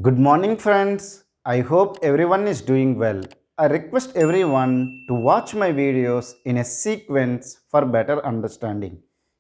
Good morning, friends. I hope everyone is doing well. I request everyone to watch my videos in a sequence for better understanding.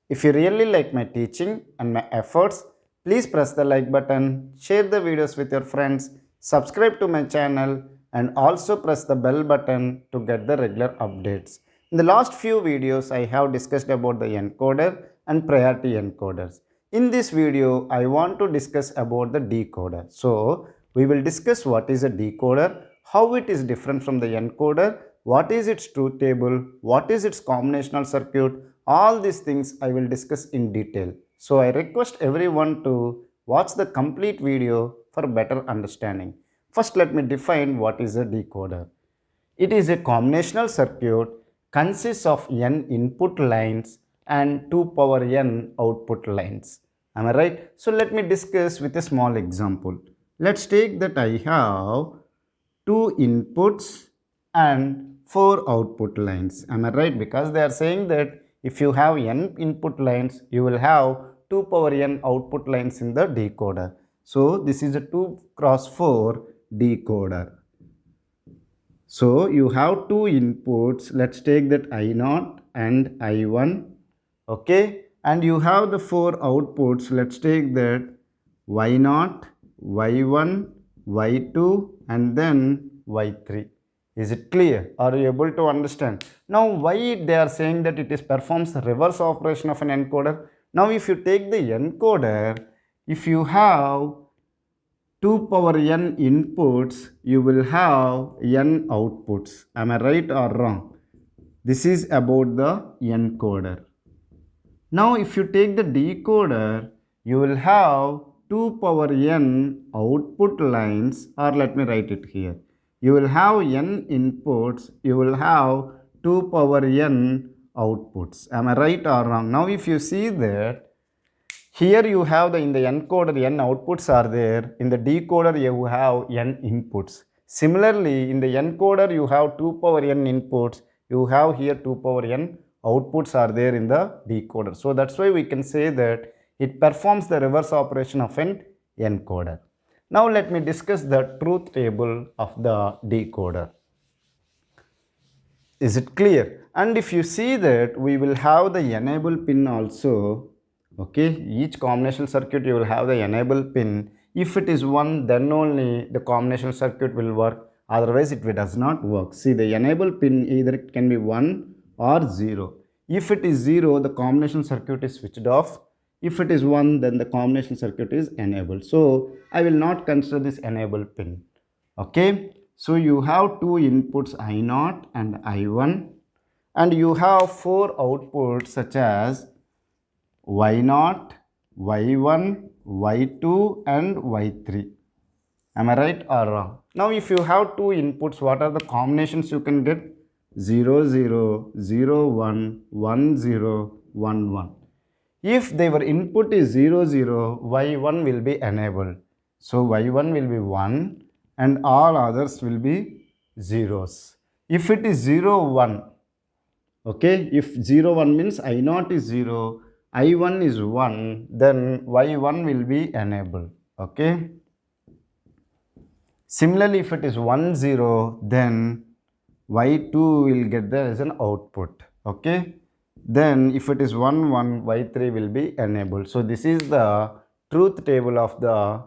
If you really like my teaching and my efforts, please press the like button, share the videos with your friends, subscribe to my channel, and also press the bell button to get the regular updates. In the last few videos, I have discussed about the encoder and priority encoders. In this video, I want to discuss about the decoder. So, we will discuss what is a decoder, how it is different from the encoder, what is its truth table, what is its combinational circuit, all these things I will discuss in detail. So, I request everyone to watch the complete video for better understanding. First, let me define what is a decoder. It is a combinational circuit consists of n input lines and 2 power n output lines. Am I right? So let me discuss with a small example. Let's take that I have 2 inputs and 4 output lines. Am I right? Because they are saying that if you have n input lines, you will have 2 power n output lines in the decoder. So this is a 2 cross 4 decoder. So you have two inputs. Let's take that I0 and I1. Okay. And you have the 4 outputs. Let's take that Y0, Y1, Y2 and then Y3. Is it clear? Are you able to understand? Now why they are saying that it is performs the reverse operation of an encoder? Now if you take the encoder, if you have 2 power n inputs, you will have n outputs. Am I right or wrong? This is about the encoder. Now if you take the decoder, you will have 2 power n output lines, or let me write it here. You will have n inputs, you will have 2 power n outputs. Am I right or wrong? Now if you see that, here you have in the encoder n outputs are there, in the decoder you have n inputs. Similarly, in the encoder you have 2 power n inputs, you have here 2 power n outputs are there in the decoder. So that's why we can say that it performs the reverse operation of an encoder. Now let me discuss the truth table of the decoder. Is it clear? And if you see that, we will have the enable pin also. Okay, each combinational circuit you will have the enable pin. If it is 1, then only the combinational circuit will work, otherwise it does not work. See, the enable pin either it can be 1 or 0. If it is 0, the combinational circuit is switched off. If it is 1, then the combinational circuit is enabled. So I will not consider this enable pin. Okay, so you have two inputs I0 and I1, and you have 4 outputs such as Y0, Y1, Y2 and Y3. Am I right or wrong? Now if you have two inputs, what are the combinations you can get? 0, 0, 0, 1, 1, 0, 1, 1. If their input is 0, 0, Y1 will be enabled. So Y1 will be 1 and all others will be zeros. If it is 0, 1, okay, if 0, 1 means I0 is 0, I1 is 1, then Y1 will be enabled. Okay. Similarly, if it is 1, 0, then Y2 will get there as an output. Okay. Then if it is 1, 1, Y3 will be enabled. So this is the truth table of the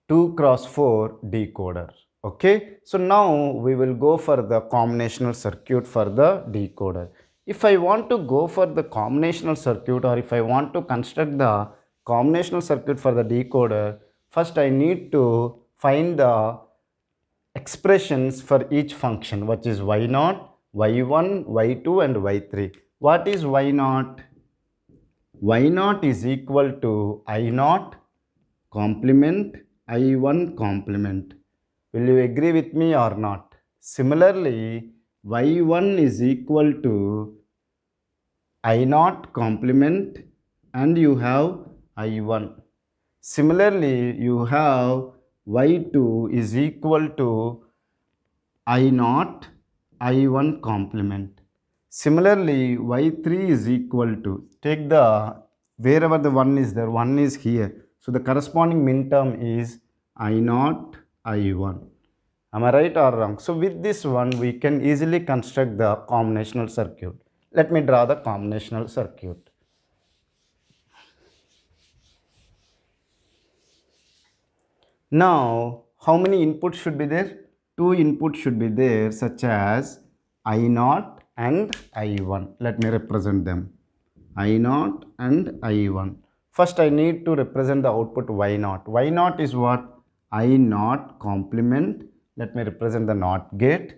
2 cross 4 decoder. Okay. So now we will go for the combinational circuit for the decoder. If I want to go for the combinational circuit, or if I want to construct the combinational circuit for the decoder, first I need to find the expressions for each function, which is Y0, Y1, Y2 and Y3. What is Y0? Y0 is equal to I0 complement I1 complement. Will you agree with me or not? Similarly, Y1 is equal to I0 complement and you have I1. Similarly, you have Y2 is equal to I0 I1 complement. Similarly, Y3 is equal to, take the, wherever the 1 is there, 1 is here. So the corresponding min term is I0, I1. Am I right or wrong? So with this one, we can easily construct the combinational circuit. Let me draw the combinational circuit. Now, how many inputs should be there? Two inputs should be there, such as I0 and I1. Let me represent them. I0 and I1. First, I need to represent the output Y0. Y0 is what? I0 complement. Let me represent the NOT gate.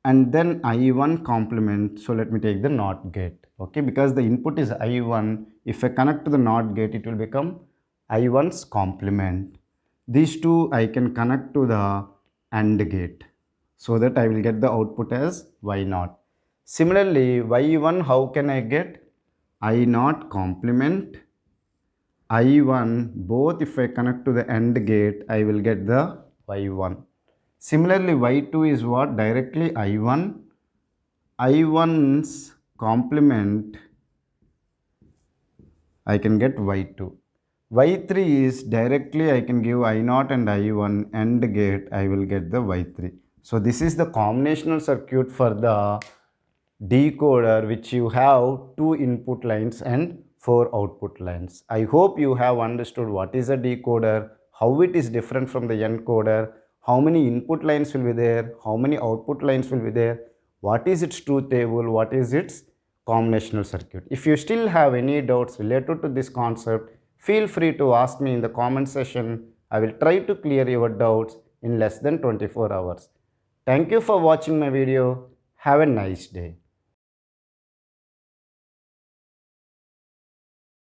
And then I1 complement. So let me take the NOT gate. Okay, because the input is I1. If I connect to the NOT gate, it will become I1's complement. These two I can connect to the AND gate, so that I will get the output as Y0. Similarly, Y1, how can I get? I0 complement I1, both if I connect to the AND gate, I will get the Y1. Similarly, Y2 is what? Directly I1. I1's complement, I can get Y2. Y3 is directly I can give I0 and I1 AND gate, I will get the Y3. So this is the combinational circuit for the decoder, which you have 2 input lines and 4 output lines. I hope you have understood what is a decoder, how it is different from the encoder, how many input lines will be there, how many output lines will be there, what is its truth table, what is its combinational circuit. If you still have any doubts related to this concept, feel free to ask me in the comment section. I will try to clear your doubts in less than 24 hours. Thank you for watching my video. Have a nice day.